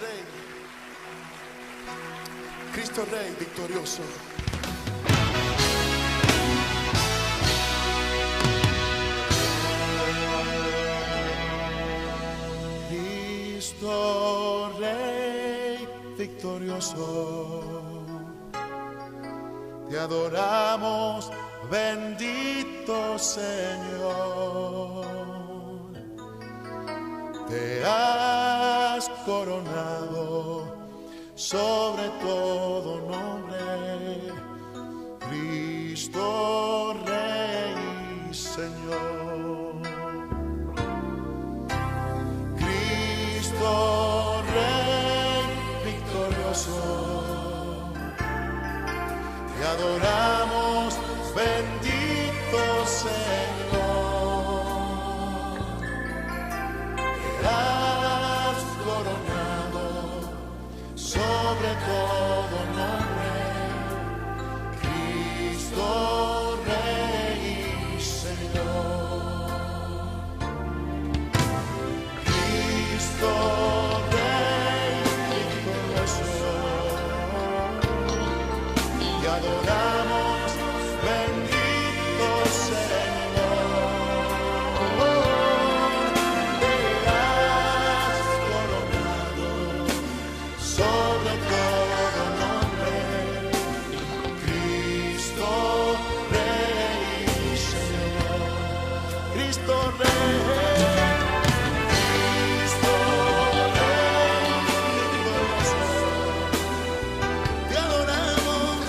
Rey. Cristo Rey victorioso. Cristo Rey victorioso, te adoramos, bendito Señor. Te has coronado sobre todo nombre, Cristo Rey y Señor. Cristo Rey victorioso, te adoramos, bendito Señor. Te has coronado sobre todo nombre, Cristo Rey y Señor. Cristo Rey victorioso, te adoramos, bendito Señor. Te has coronado sobre todo nombre, Cristo Rey y Señor. Cristo Rey. Cristo Rey victorioso, te adoramos,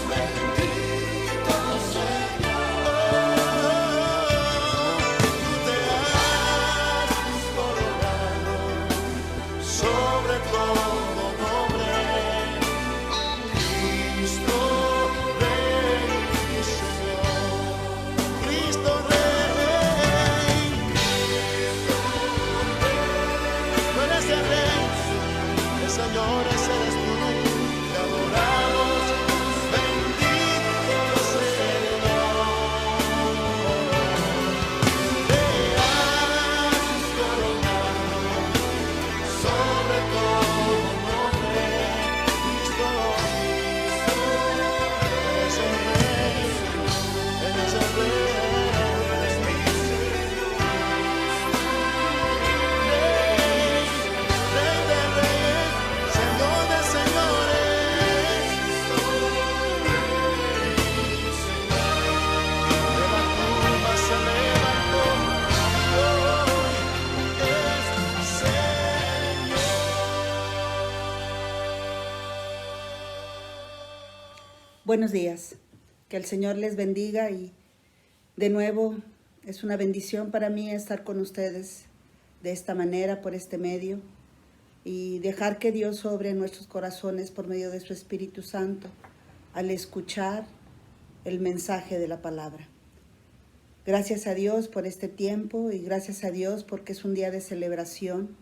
bendito Señor. Tú te has coronado sobre todo nombre, Cristo Rey y Señor. Cristo Rey, tú eres el Rey, el Señor eres tú. Te adoramos, bendito Señor. Te has coronado sobre todo nombre, Cristo. Eres el Rey, eres el Rey, eres mi Rey de reyes, Señor de señores. De la tumba se levantó, hoy es Señor. Buenos días, que el Señor les bendiga y de nuevo es una bendición para mí estar con ustedes de esta manera, por este medio y dejar que Dios obre en nuestros corazones por medio de su Espíritu Santo al escuchar el mensaje de la palabra. Gracias a Dios por este tiempo y gracias a Dios porque es un día de celebración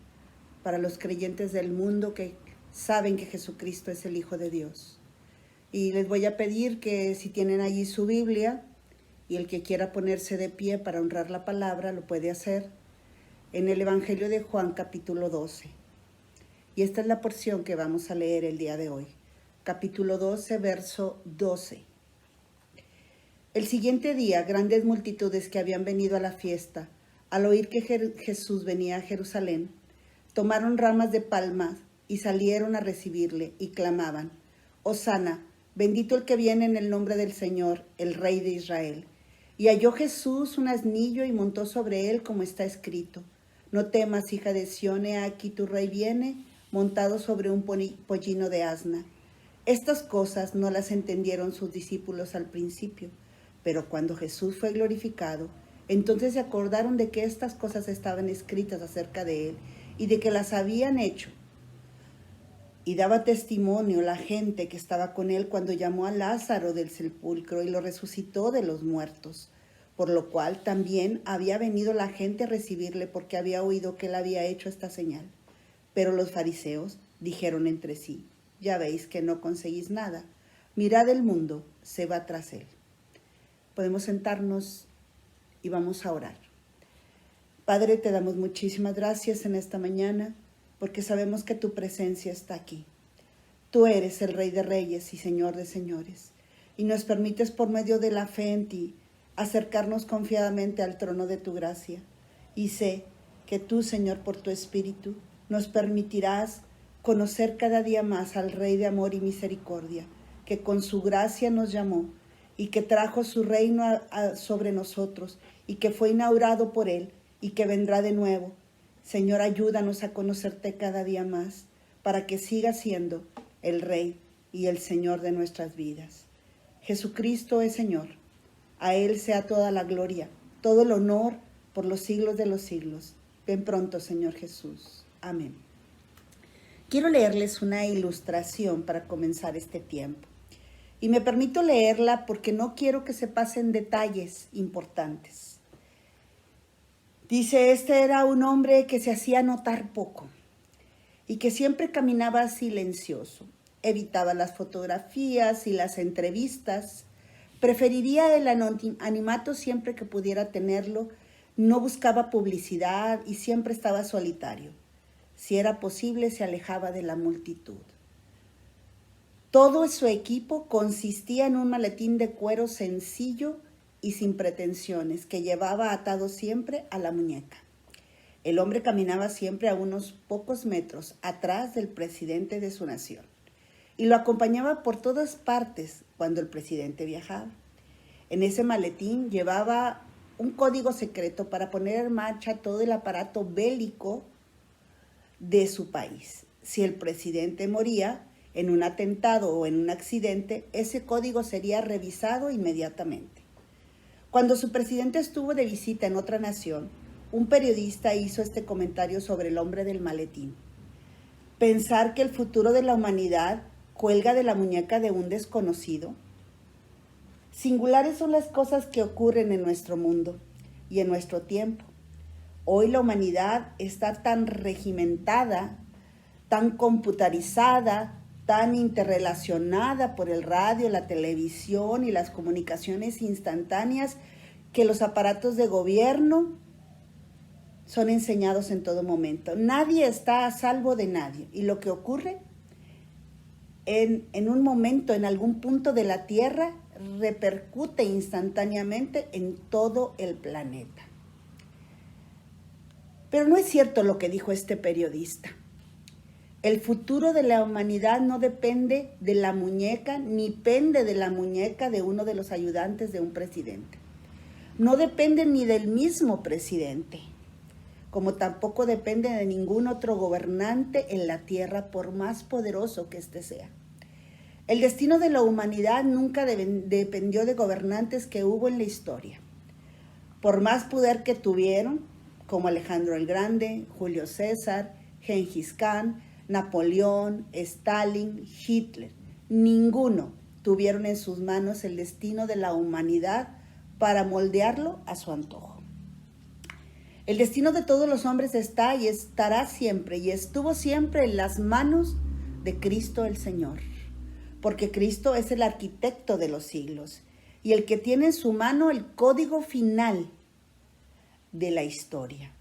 para los creyentes del mundo que saben que Jesucristo es el Hijo de Dios. Y les voy a pedir que si tienen allí su Biblia y el que quiera ponerse de pie para honrar la palabra lo puede hacer en el Evangelio de Juan capítulo 12. Y esta es la porción que vamos a leer el día de hoy. Capítulo 12, verso 12. El siguiente día, grandes multitudes que habían venido a la fiesta, al oír que Jesús venía a Jerusalén, tomaron ramas de palmas y salieron a recibirle y clamaban: Hosana, bendito el que viene en el nombre del Señor, el Rey de Israel. Y halló Jesús un asnillo y montó sobre él, como está escrito: No temas, hija de Sión, he aquí tu rey viene, montado sobre un pollino de asna. Estas cosas no las entendieron sus discípulos al principio, pero cuando Jesús fue glorificado, entonces se acordaron de que estas cosas estaban escritas acerca de él y de que las habían hecho. Y daba testimonio la gente que estaba con él cuando llamó a Lázaro del sepulcro y lo resucitó de los muertos, por lo cual también había venido la gente a recibirle porque había oído que él había hecho esta señal. Pero los fariseos dijeron entre sí: Ya veis que no conseguís nada, mirad el mundo, se va tras él. Podemos sentarnos y vamos a orar. Padre, te damos muchísimas gracias en esta mañana. porque sabemos que tu presencia está aquí. Tú eres el Rey de Reyes y Señor de Señores, y nos permites por medio de la fe en ti acercarnos confiadamente al trono de tu gracia. Y sé que tú, Señor, por tu Espíritu, nos permitirás conocer cada día más al Rey de amor y misericordia, que con su gracia nos llamó y que trajo su reino sobre nosotros y que fue inaugurado por él y que vendrá de nuevo. Señor, ayúdanos a conocerte cada día más para que siga siendo el Rey y el Señor de nuestras vidas. Jesucristo es Señor. A Él sea toda la gloria, todo el honor por los siglos de los siglos. Ven pronto, Señor Jesús. Amén. Quiero leerles una ilustración para comenzar este tiempo. Y me permito leerla porque no quiero que se pasen detalles importantes. Dice, este era un hombre que se hacía notar poco y que siempre caminaba silencioso. Evitaba las fotografías y las entrevistas. Preferiría el anonimato siempre que pudiera tenerlo. No buscaba publicidad y siempre estaba solitario. Si era posible, se alejaba de la multitud. Todo su equipo consistía en un maletín de cuero sencillo y sin pretensiones que llevaba atado siempre a la muñeca. El hombre caminaba siempre a unos pocos metros atrás del presidente de su nación y lo acompañaba por todas partes cuando el presidente viajaba. En ese maletín llevaba un código secreto para poner en marcha todo el aparato bélico de su país. Si el presidente moría en un atentado o en un accidente, ese código sería revisado inmediatamente. Cuando su presidente estuvo de visita en otra nación, un periodista hizo este comentario sobre el hombre del maletín. Pensar que el futuro de la humanidad cuelga de la muñeca de un desconocido. Singulares son las cosas que ocurren en nuestro mundo y en nuestro tiempo. Hoy la humanidad está tan regimentada, tan computarizada, tan interrelacionada por el radio, la televisión y las comunicaciones instantáneas que los aparatos de gobierno son enseñados en todo momento. Nadie está a salvo de nadie y lo que ocurre en un momento, en algún punto de la Tierra, repercute instantáneamente en todo el planeta. Pero no es cierto lo que dijo este periodista. El futuro de la humanidad no depende de la muñeca, ni pende de la muñeca de uno de los ayudantes de un presidente. No depende ni del mismo presidente, como tampoco depende de ningún otro gobernante en la tierra, por más poderoso que éste sea. El destino de la humanidad nunca dependió de gobernantes que hubo en la historia. Por más poder que tuvieron, como Alejandro el Grande, Julio César, Gengis Khan, Napoleón, Stalin, Hitler, ninguno tuvieron en sus manos el destino de la humanidad para moldearlo a su antojo. El destino de todos los hombres está y estará siempre y estuvo siempre en las manos de Cristo el Señor, porque Cristo es el arquitecto de los siglos y el que tiene en su mano el código final de la historia,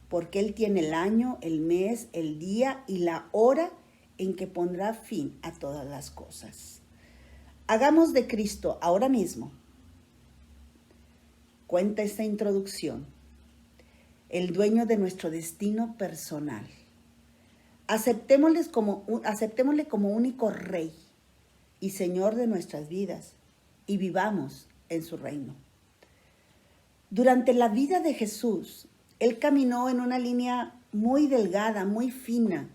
porque Él tiene el año, el mes, el día y la hora en que pondrá fin a todas las cosas. Hagamos de Cristo ahora mismo, cuenta esta introducción, el dueño de nuestro destino personal. Aceptémosle como único Rey y Señor de nuestras vidas y vivamos en su reino. Durante la vida de Jesús, Él caminó en una línea muy delgada, muy fina,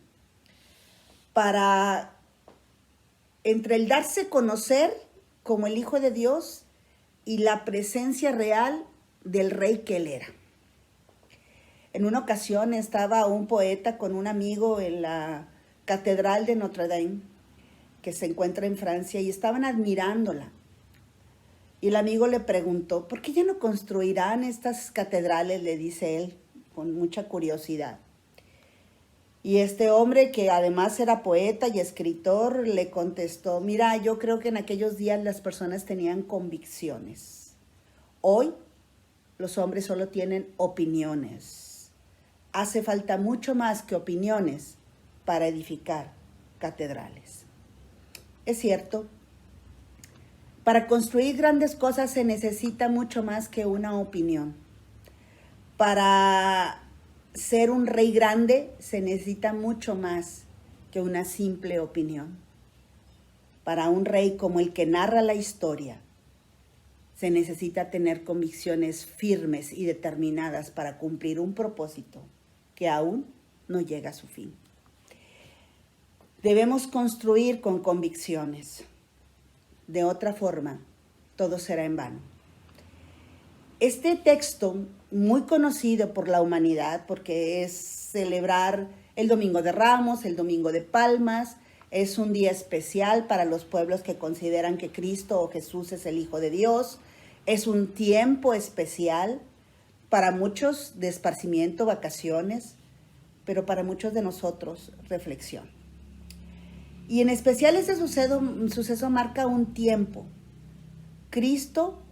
entre el darse a conocer como el Hijo de Dios y la presencia real del Rey que Él era. En una ocasión estaba un poeta con un amigo en la Catedral de Notre Dame, que se encuentra en Francia, y estaban admirándola. Y el amigo le preguntó, ¿por qué ya no construirán estas catedrales?, le dice él, con mucha curiosidad. Y este hombre, que además era poeta y escritor, le contestó, mira, yo creo que en aquellos días las personas tenían convicciones. Hoy los hombres solo tienen opiniones. Hace falta mucho más que opiniones, para edificar catedrales. Es cierto, para construir grandes cosas se necesita mucho más que una opinión. Para ser un rey grande se necesita mucho más que una simple opinión. Para un rey como el que narra la historia, se necesita tener convicciones firmes y determinadas para cumplir un propósito que aún no llega a su fin. Debemos construir con convicciones. De otra forma, todo será en vano. Este texto, muy conocido por la humanidad, porque es celebrar el Domingo de Ramos, el Domingo de Palmas, es un día especial para los pueblos que consideran que Cristo o Jesús es el Hijo de Dios. Es un tiempo especial para muchos de esparcimiento, vacaciones, pero para muchos de nosotros reflexión. Y en especial este suceso marca un tiempo. Cristo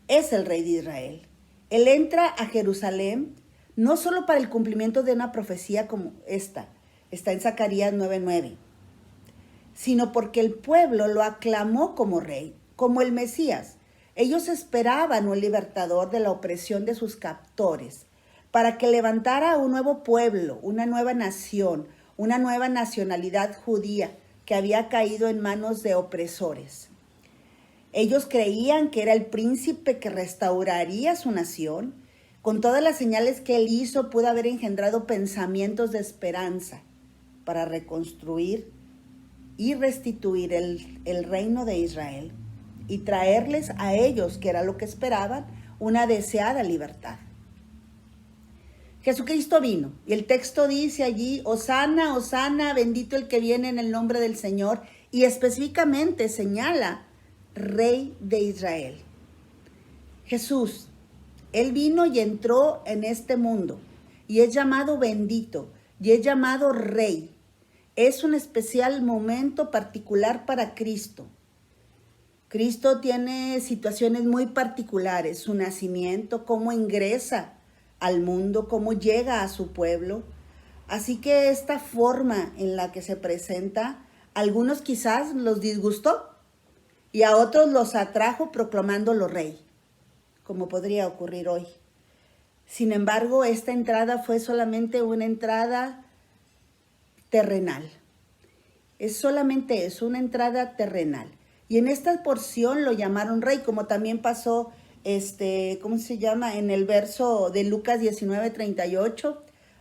es el Rey de Israel. Él entra a Jerusalén no solo para el cumplimiento de una profecía como esta, está en Zacarías 9:9, sino porque el pueblo lo aclamó como rey, como el Mesías. Ellos esperaban un libertador de la opresión de sus captores, para que levantara un nuevo pueblo, una nueva nación, una nueva nacionalidad judía que había caído en manos de opresores. Ellos creían que era el príncipe que restauraría su nación. Con todas las señales que él hizo, pudo haber engendrado pensamientos de esperanza para reconstruir y restituir el reino de Israel y traerles a ellos, que era lo que esperaban, una deseada libertad. Jesucristo vino y el texto dice allí, Hosana, Hosana, bendito el que viene en el nombre del Señor, y específicamente señala Rey de Israel. Jesús, él vino y entró en este mundo y es llamado bendito y es llamado Rey. Es un especial momento particular para Cristo. Cristo tiene situaciones muy particulares, su nacimiento, cómo ingresa al mundo, cómo llega a su pueblo. Así que esta forma en la que se presenta, a algunos quizás los disgustó y a otros los atrajo proclamándolo rey, como podría ocurrir hoy. Sin embargo, esta entrada fue solamente una entrada terrenal. Es solamente eso, una entrada terrenal. Y en esta porción lo llamaron rey, como también pasó, en el verso de Lucas 19:38,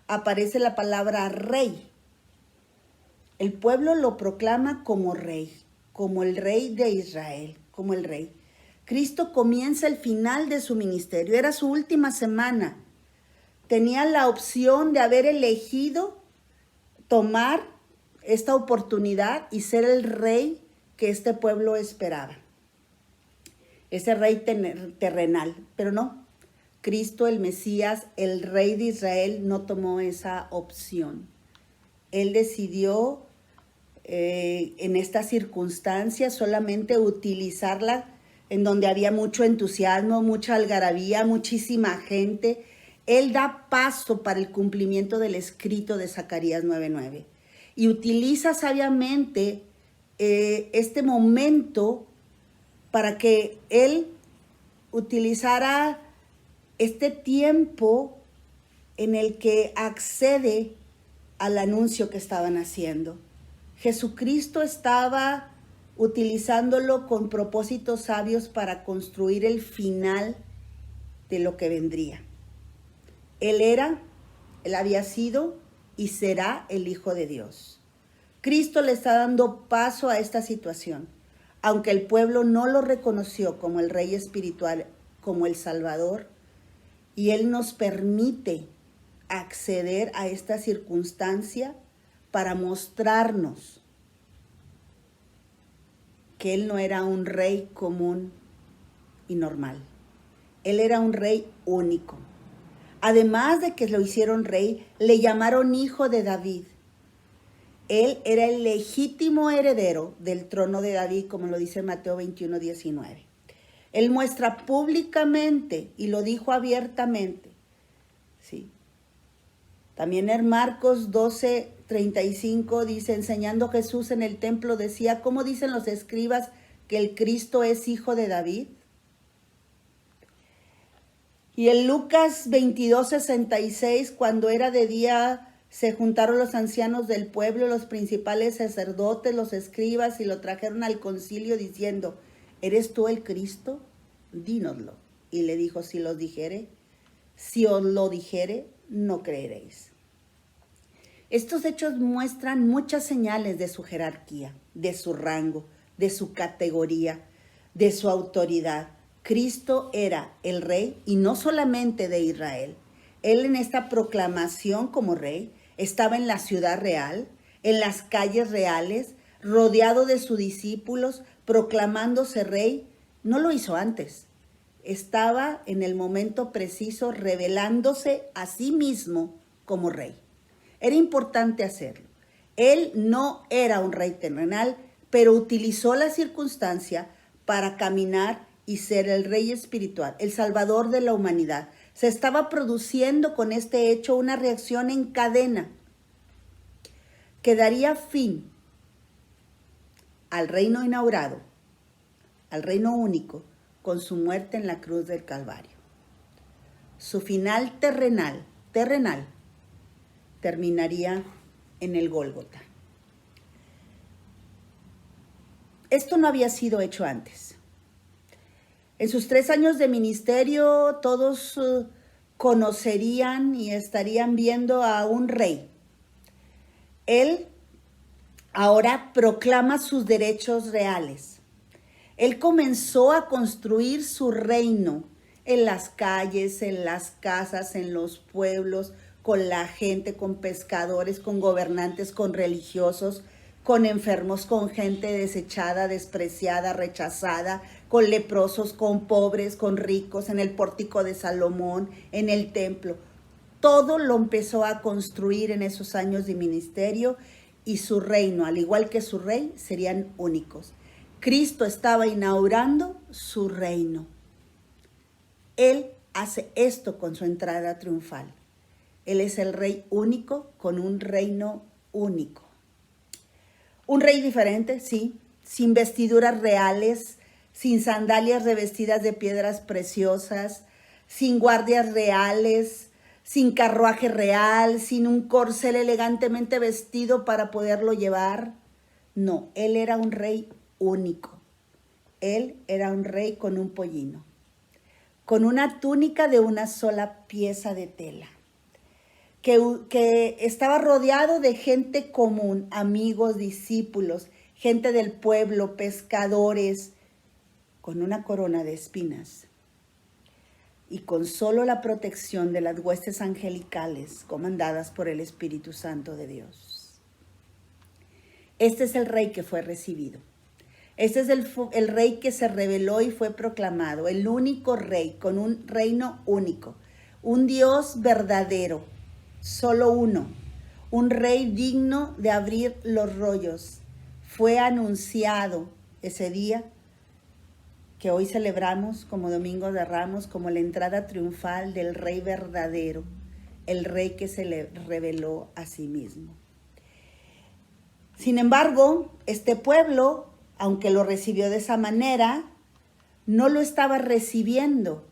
aparece la palabra rey. El pueblo lo proclama como rey, como el Rey de Israel, como el rey. Cristo comienza el final de su ministerio, era su última semana. Tenía la opción de haber elegido tomar esta oportunidad y ser el rey que este pueblo esperaba. Ese rey terrenal, pero no. Cristo, el Mesías, el Rey de Israel, no tomó esa opción. Él decidió en esta circunstancia solamente utilizarla en donde había mucho entusiasmo, mucha algarabía, muchísima gente. Él da paso para el cumplimiento del escrito de Zacarías 9:9 y utiliza sabiamente este momento para que él utilizara este tiempo en el que accede al anuncio que estaban haciendo. Jesucristo estaba utilizándolo con propósitos sabios para construir el final de lo que vendría. Él había sido y será el Hijo de Dios. Cristo le está dando paso a esta situación, aunque el pueblo no lo reconoció como el Rey espiritual, como el Salvador, y Él nos permite acceder a esta circunstancia para mostrarnos que Él no era un rey común y normal. Él era un rey único. Además de que lo hicieron rey, le llamaron hijo de David. Él era el legítimo heredero del trono de David, como lo dice Mateo 21:19. Él muestra públicamente y lo dijo abiertamente. ¿Sí? También en Marcos 12, 35 dice, enseñando Jesús en el templo, decía, ¿cómo dicen los escribas que el Cristo es hijo de David? Y en Lucas 22:66, cuando era de día, se juntaron los ancianos del pueblo, los principales sacerdotes, los escribas, y lo trajeron al concilio diciendo, ¿eres tú el Cristo? Dínoslo. Y le dijo, si os lo dijere, no creeréis. Estos hechos muestran muchas señales de su jerarquía, de su rango, de su categoría, de su autoridad. Cristo era el rey y no solamente de Israel. Él en esta proclamación como rey estaba en la ciudad real, en las calles reales, rodeado de sus discípulos, proclamándose rey. No lo hizo antes. Estaba en el momento preciso revelándose a sí mismo como rey. Era importante hacerlo. Él no era un rey terrenal, pero utilizó la circunstancia para caminar y ser el rey espiritual, el salvador de la humanidad. Se estaba produciendo con este hecho una reacción en cadena que daría fin al reino inaugurado, al reino único, con su muerte en la cruz del Calvario. Su final terrenal, terminaría en el Gólgota. Esto no había sido hecho antes. En sus 3 años de ministerio, todos conocerían y estarían viendo a un rey. Él ahora proclama sus derechos reales. Él comenzó a construir su reino en las calles, en las casas, en los pueblos, con la gente, con pescadores, con gobernantes, con religiosos, con enfermos, con gente desechada, despreciada, rechazada, con leprosos, con pobres, con ricos, en el pórtico de Salomón, en el templo. Todo lo empezó a construir en esos años de ministerio y su reino, al igual que su rey, serían únicos. Cristo estaba inaugurando su reino. Él hace esto con su entrada triunfal. Él es el rey único con un reino único. Un rey diferente, sí, sin vestiduras reales, sin sandalias revestidas de piedras preciosas, sin guardias reales, sin carruaje real, sin un corcel elegantemente vestido para poderlo llevar. No, él era un rey único. Él era un rey con un pollino, con una túnica de una sola pieza de tela, que estaba rodeado de gente común, amigos, discípulos, gente del pueblo, pescadores, con una corona de espinas y con solo la protección de las huestes angelicales comandadas por el Espíritu Santo de Dios. Este es el rey que fue recibido. Este es el rey que se reveló y fue proclamado, el único rey con un reino único, un Dios verdadero, solo uno, un rey digno de abrir los rollos. Fue anunciado ese día que hoy celebramos como Domingo de Ramos, como la entrada triunfal del rey verdadero, el rey que se le reveló a sí mismo. Sin embargo, este pueblo, aunque lo recibió de esa manera, no lo estaba recibiendo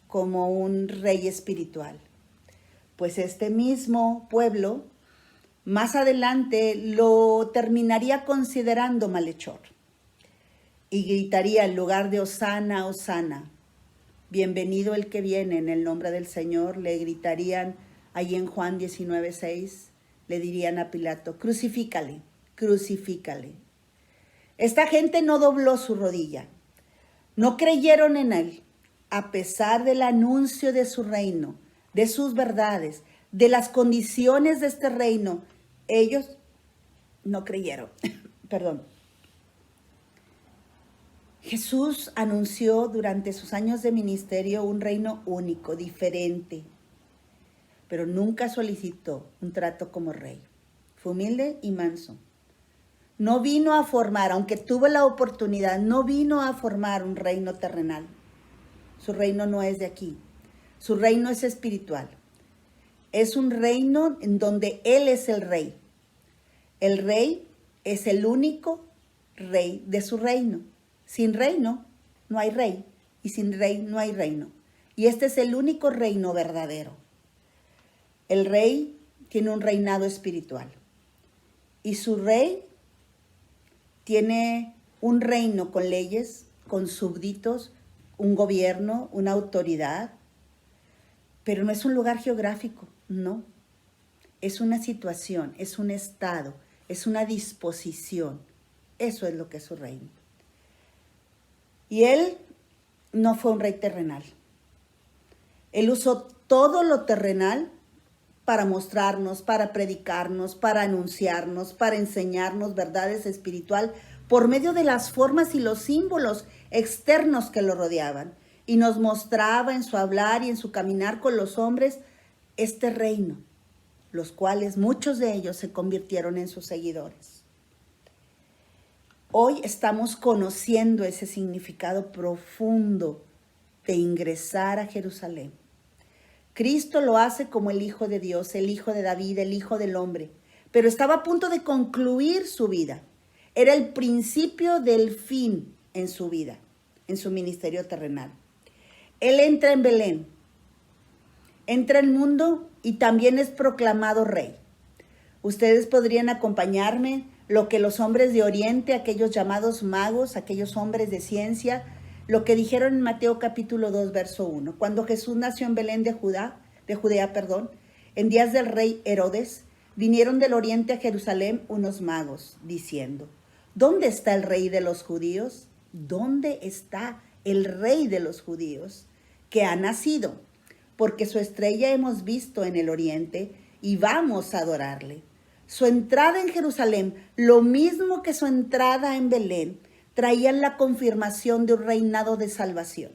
como un rey espiritual. Pues este mismo pueblo, más adelante, lo terminaría considerando malhechor. Y gritaría en lugar de Hosana, Hosana, bienvenido el que viene en el nombre del Señor, le gritarían allí en Juan 19:6, le dirían a Pilato, crucifícale, crucifícale. Esta gente no dobló su rodilla, no creyeron en él, a pesar del anuncio de su reino, de sus verdades, de las condiciones de este reino. Ellos no creyeron. Perdón. Jesús anunció durante sus años de ministerio un reino único, diferente, pero nunca solicitó un trato como rey. Fue humilde y manso. No vino a formar, aunque tuvo la oportunidad, no vino a formar un reino terrenal. Su reino no es de aquí. Su reino es espiritual. Es un reino en donde Él es el rey. El rey es el único rey de su reino. Sin reino no hay rey, y sin rey no hay reino. Y este es el único reino verdadero. El rey tiene un reinado espiritual. Y su rey tiene un reino con leyes, con súbditos, un gobierno, una autoridad. Pero no es un lugar geográfico, no. Es una situación, es un estado, es una disposición. Eso es lo que es su reino. Y él no fue un rey terrenal. Él usó todo lo terrenal para mostrarnos, para predicarnos, para anunciarnos, para enseñarnos verdades espirituales por medio de las formas y los símbolos externos que lo rodeaban. Y nos mostraba en su hablar y en su caminar con los hombres este reino, los cuales muchos de ellos se convirtieron en sus seguidores. Hoy estamos conociendo ese significado profundo de ingresar a Jerusalén. Cristo lo hace como el Hijo de Dios, el Hijo de David, el Hijo del Hombre, pero estaba a punto de concluir su vida. Era el principio del fin en su vida, en su ministerio terrenal. Él entra en Belén, entra al mundo y también es proclamado rey. Ustedes podrían acompañarme lo que los hombres de Oriente, aquellos llamados magos, aquellos hombres de ciencia, lo que dijeron en Mateo capítulo 2, verso 1. Cuando Jesús nació en Belén de Judea, en días del rey Herodes, vinieron del oriente a Jerusalén unos magos, diciendo, ¿dónde está el rey de los judíos? ¿Dónde está el rey de los judíos que ha nacido? Porque su estrella hemos visto en el oriente y vamos a adorarle. Su entrada en Jerusalén, lo mismo que su entrada en Belén, traían la confirmación de un reinado de salvación.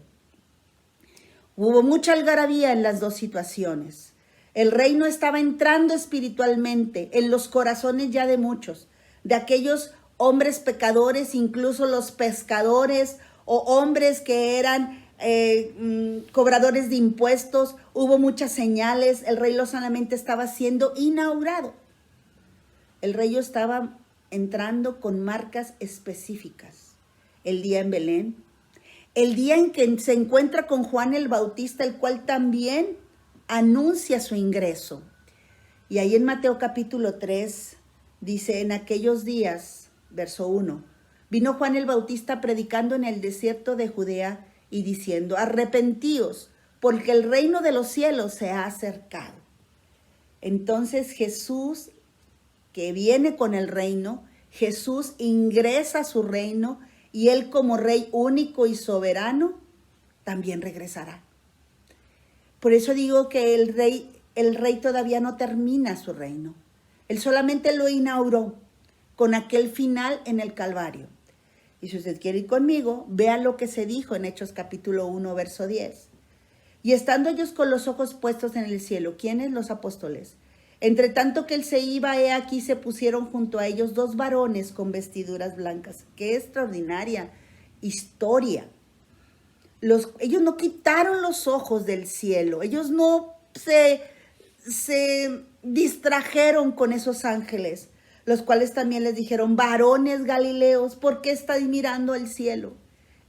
Hubo mucha algarabía en las dos situaciones. El reino estaba entrando espiritualmente en los corazones ya de muchos, de aquellos hombres pecadores, incluso los pescadores o hombres que eran cobradores de impuestos. Hubo muchas señales, el reino solamente estaba siendo inaugurado. El reino estaba entrando con marcas específicas. El día en Belén, el día en que se encuentra con Juan el Bautista, el cual también anuncia su ingreso. Y ahí en Mateo capítulo 3 dice, en aquellos días, verso 1, vino Juan el Bautista predicando en el desierto de Judea y diciendo, arrepentíos, porque el reino de los cielos se ha acercado. Entonces Jesús, que viene con el reino, Jesús ingresa a su reino y él como rey único y soberano también regresará. Por eso digo que el rey todavía no termina su reino. Él solamente lo inauguró con aquel final en el Calvario. Y si usted quiere ir conmigo, vea lo que se dijo en Hechos capítulo 1, verso 10. Y estando ellos con los ojos puestos en el cielo, ¿quiénes? Los apóstoles. Entre tanto que él se iba, he aquí se pusieron junto a ellos dos varones con vestiduras blancas. ¡Qué extraordinaria historia! Ellos no quitaron los ojos del cielo. Ellos no se distrajeron con esos ángeles, los cuales también les dijeron, varones galileos, ¿por qué estáis mirando al cielo?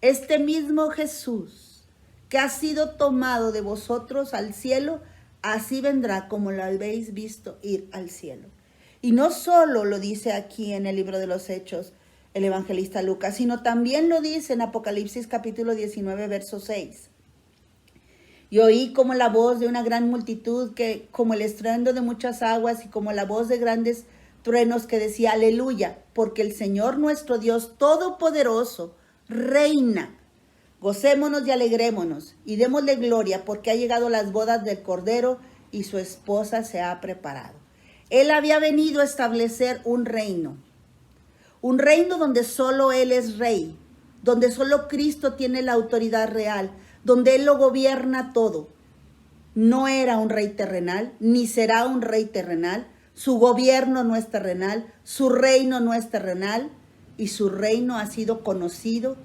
Este mismo Jesús que ha sido tomado de vosotros al cielo, así vendrá como lo habéis visto ir al cielo. Y no solo lo dice aquí en el libro de los Hechos el evangelista Lucas, sino también lo dice en Apocalipsis capítulo 19, verso 6. Y oí como la voz de una gran multitud, que como el estruendo de muchas aguas y como la voz de grandes truenos que decía, aleluya, porque el Señor nuestro Dios Todopoderoso reina. Gocémonos y alegrémonos y démosle gloria porque ha llegado las bodas del Cordero y su esposa se ha preparado. Él había venido a establecer un reino donde solo Él es rey, donde solo Cristo tiene la autoridad real, donde Él lo gobierna todo. No era un rey terrenal, ni será un rey terrenal. Su gobierno no es terrenal, su reino no es terrenal y su reino ha sido conocido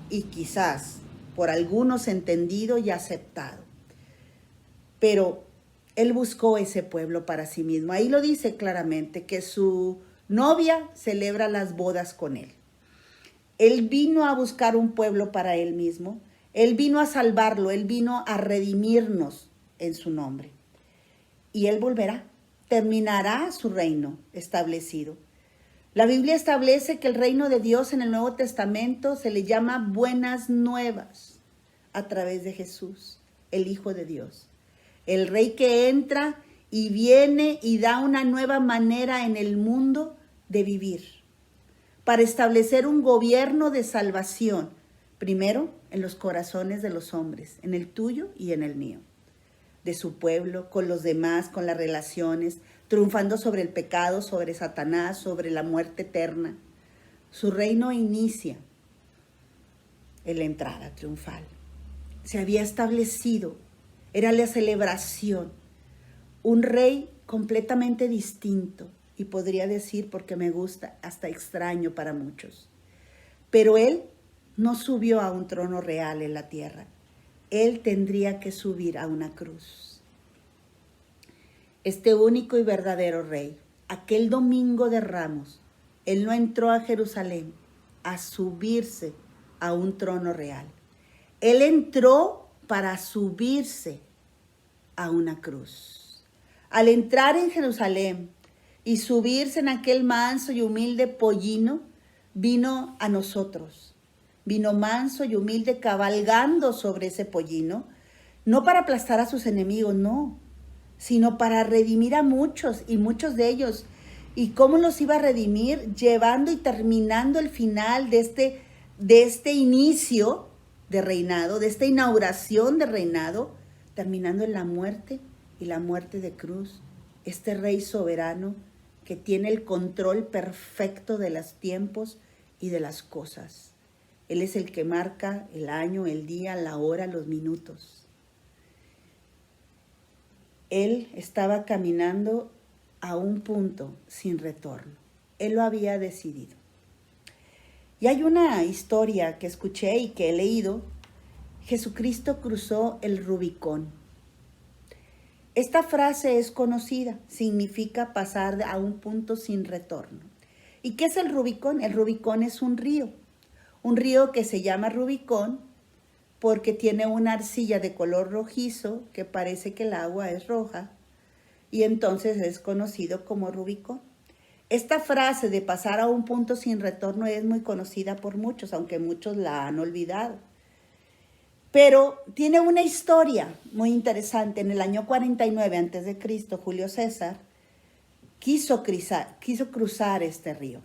y quizás por algunos entendido y aceptado. Pero Él buscó ese pueblo para sí mismo. Ahí lo dice claramente que su novia celebra las bodas con él. Él vino a buscar un pueblo para él mismo. Él vino a salvarlo. Él vino a redimirnos en su nombre. Y él volverá. Terminará su reino establecido. La Biblia establece que el reino de Dios en el Nuevo Testamento se le llama buenas nuevas a través de Jesús, el Hijo de Dios. El Rey que entra y viene y da una nueva manera en el mundo de vivir, para establecer un gobierno de salvación, primero en los corazones de los hombres, en el tuyo y en el mío, de su pueblo, con los demás, con las relaciones, triunfando sobre el pecado, sobre Satanás, sobre la muerte eterna. Su reino inicia en la entrada triunfal. Se había establecido, era la celebración, un rey completamente distinto, y podría decir, porque me gusta, hasta extraño para muchos. Pero él no subió a un trono real en la tierra. Él tendría que subir a una cruz. Este único y verdadero rey, aquel domingo de Ramos, él no entró a Jerusalén a subirse a un trono real. Él entró para subirse a una cruz. Al entrar en Jerusalén y subirse en aquel manso y humilde pollino, vino a nosotros. Vino manso y humilde cabalgando sobre ese pollino, no para aplastar a sus enemigos, no, sino para redimir a muchos, y muchos de ellos. ¿Y cómo los iba a redimir? Llevando y terminando el final de este inicio de reinado, de esta inauguración de reinado, terminando en la muerte y la muerte de cruz. Este rey soberano que tiene el control perfecto de los tiempos y de las cosas. Él es el que marca el año, el día, la hora, los minutos. Él estaba caminando a un punto sin retorno. Él lo había decidido. Y hay una historia que escuché y que he leído. Jesucristo cruzó el Rubicón. Esta frase es conocida, significa pasar a un punto sin retorno. ¿Y qué es el Rubicón? El Rubicón es un río que se llama Rubicón porque tiene una arcilla de color rojizo que parece que el agua es roja y entonces es conocido como Rubicón. Esta frase de pasar a un punto sin retorno es muy conocida por muchos, aunque muchos la han olvidado. Pero tiene una historia muy interesante. En el año 49 a.C., Julio César quiso cruzar este río.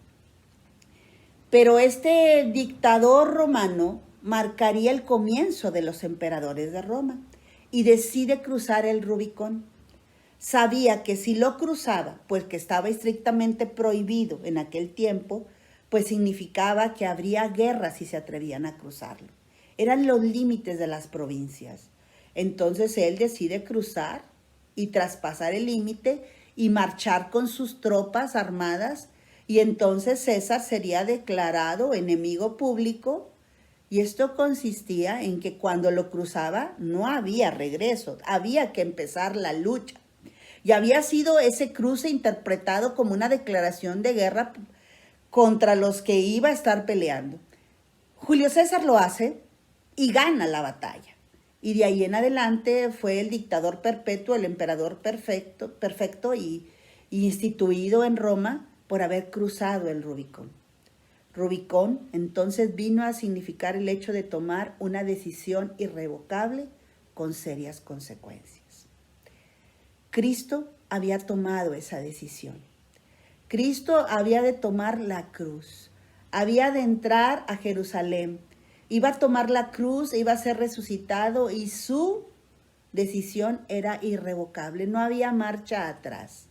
Pero este dictador romano marcaría el comienzo de los emperadores de Roma y decide cruzar el Rubicón. Sabía que si lo cruzaba, pues que estaba estrictamente prohibido en aquel tiempo, pues significaba que habría guerra si se atrevían a cruzarlo. Eran los límites de las provincias. Entonces él decide cruzar y traspasar el límite y marchar con sus tropas armadas, y entonces César sería declarado enemigo público. Y esto consistía en que cuando lo cruzaba no había regreso, había que empezar la lucha. Y había sido ese cruce interpretado como una declaración de guerra contra los que iba a estar peleando. Julio César lo hace y gana la batalla. Y de ahí en adelante fue el dictador perpetuo, el emperador perfecto y instituido en Roma por haber cruzado el Rubicón. Rubicón entonces vino a significar el hecho de tomar una decisión irrevocable con serias consecuencias. Cristo había tomado esa decisión. Cristo había de tomar la cruz, había de entrar a Jerusalén, iba a tomar la cruz, iba a ser resucitado y su decisión era irrevocable, no había marcha atrás.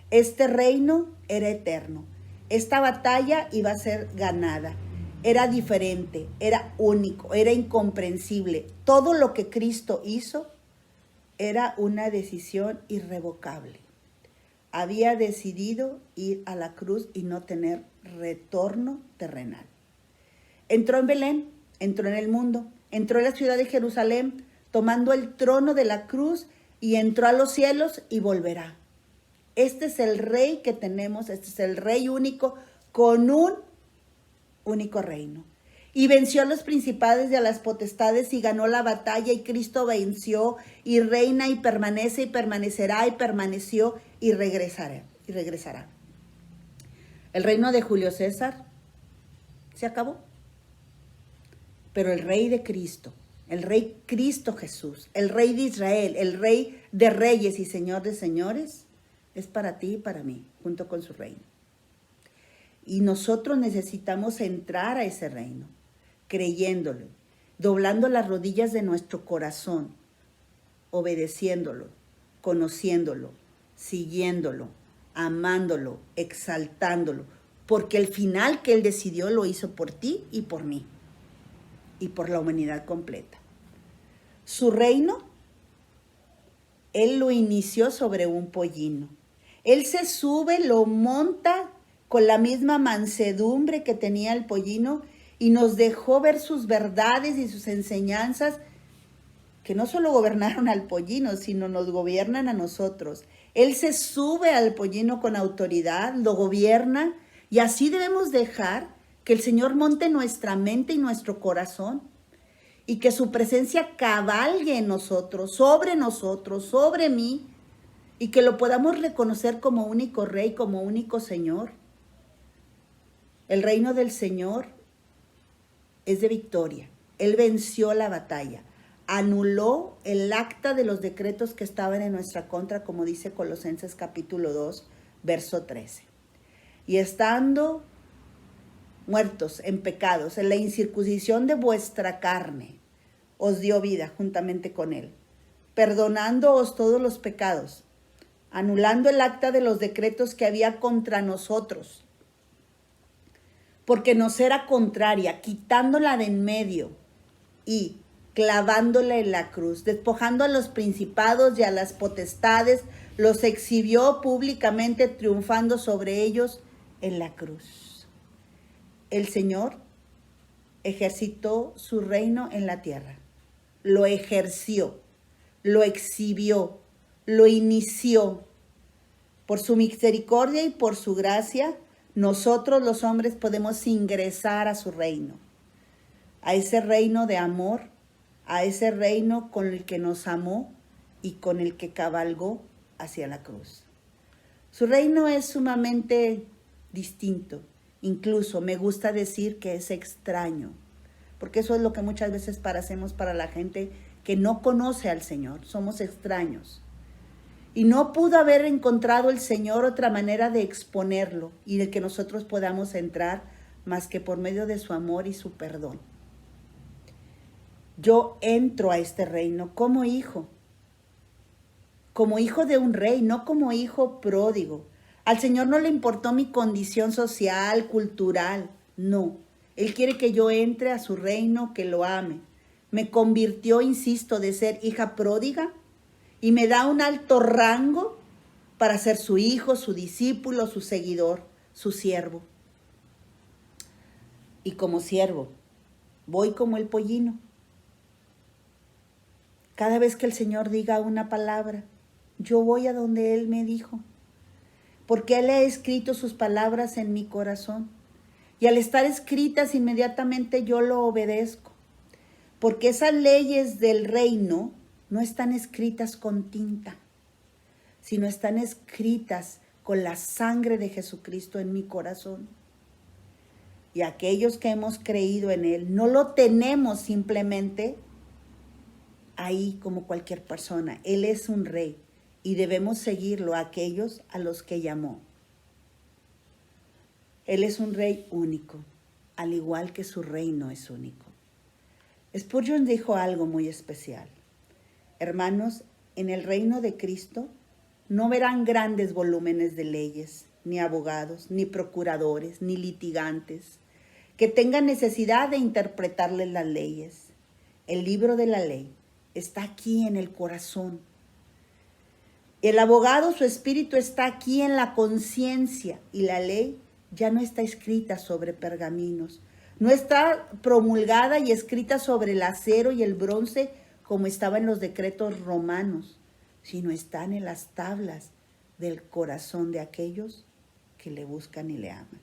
Este reino era eterno. Esta batalla iba a ser ganada. Era diferente, era único, era incomprensible. Todo lo que Cristo hizo era una decisión irrevocable. Había decidido ir a la cruz y no tener retorno terrenal. Entró en Belén, entró en el mundo, entró en la ciudad de Jerusalén, tomando el trono de la cruz y entró a los cielos y volverá. Este es el rey que tenemos, este es el rey único con un único reino. Y venció a los principados y a las potestades y ganó la batalla, y Cristo venció y reina y permanece y permanecerá y permaneció y regresará. El reino de Julio César se acabó. Pero el rey de Cristo, el rey Cristo Jesús, el rey de Israel, el rey de reyes y señor de señores, es para ti y para mí, junto con su reino. Y nosotros necesitamos entrar a ese reino, creyéndolo, doblando las rodillas de nuestro corazón, obedeciéndolo, conociéndolo, siguiéndolo, amándolo, exaltándolo, porque el final que Él decidió lo hizo por ti y por mí, y por la humanidad completa. Su reino, Él lo inició sobre un pollino. Él se sube, lo monta con la misma mansedumbre que tenía el pollino y nos dejó ver sus verdades y sus enseñanzas, que no solo gobernaron al pollino, sino nos gobiernan a nosotros. Él se sube al pollino con autoridad, lo gobierna, y así debemos dejar que el Señor monte nuestra mente y nuestro corazón, y que su presencia cabalgue en nosotros, sobre mí, y que lo podamos reconocer como único Rey, como único Señor. El reino del Señor es de victoria. Él venció la batalla, anuló el acta de los decretos que estaban en nuestra contra, como dice Colosenses capítulo 2, verso 13. Y estando muertos en pecados, en la incircuncisión de vuestra carne, os dio vida juntamente con Él, perdonándoos todos los pecados, anulando el acta de los decretos que había contra nosotros, porque nos era contraria, quitándola de en medio y clavándola en la cruz, despojando a los principados y a las potestades, los exhibió públicamente, triunfando sobre ellos en la cruz. El Señor ejercitó su reino en la tierra, lo ejerció, lo exhibió, lo inició. Por su misericordia y por su gracia, nosotros los hombres podemos ingresar a su reino, a ese reino de amor, a ese reino con el que nos amó y con el que cabalgó hacia la cruz. Su reino es sumamente distinto. Incluso me gusta decir que es extraño, porque eso es lo que muchas veces hacemos para la gente que no conoce al Señor. Somos extraños. Y no pudo haber encontrado el Señor otra manera de exponerlo y de que nosotros podamos entrar más que por medio de su amor y su perdón. Yo entro a este reino como hijo de un rey, no como hijo pródigo. Al Señor no le importó mi condición social, cultural, no. Él quiere que yo entre a su reino, que lo ame. Me convirtió, insisto, de ser hija pródiga y me da un alto rango para ser su hijo, su discípulo, su seguidor, su siervo. Y como siervo, voy como el pollino. Cada vez que el Señor diga una palabra, yo voy a donde Él me dijo, porque Él ha escrito sus palabras en mi corazón. Y al estar escritas, inmediatamente yo lo obedezco, porque esas leyes del reino no están escritas con tinta, sino están escritas con la sangre de Jesucristo en mi corazón. Y aquellos que hemos creído en Él, no lo tenemos simplemente ahí como cualquier persona. Él es un rey y debemos seguirlo a aquellos a los que llamó. Él es un rey único, al igual que su reino es único. Spurgeon dijo algo muy especial. Hermanos, en el reino de Cristo no verán grandes volúmenes de leyes, ni abogados, ni procuradores, ni litigantes, que tengan necesidad de interpretarles las leyes. El libro de la ley está aquí en el corazón. El abogado, su espíritu está aquí en la conciencia, y la ley ya no está escrita sobre pergaminos, no está promulgada y escrita sobre el acero y el bronce como estaba en los decretos romanos, sino están en las tablas del corazón de aquellos que le buscan y le aman.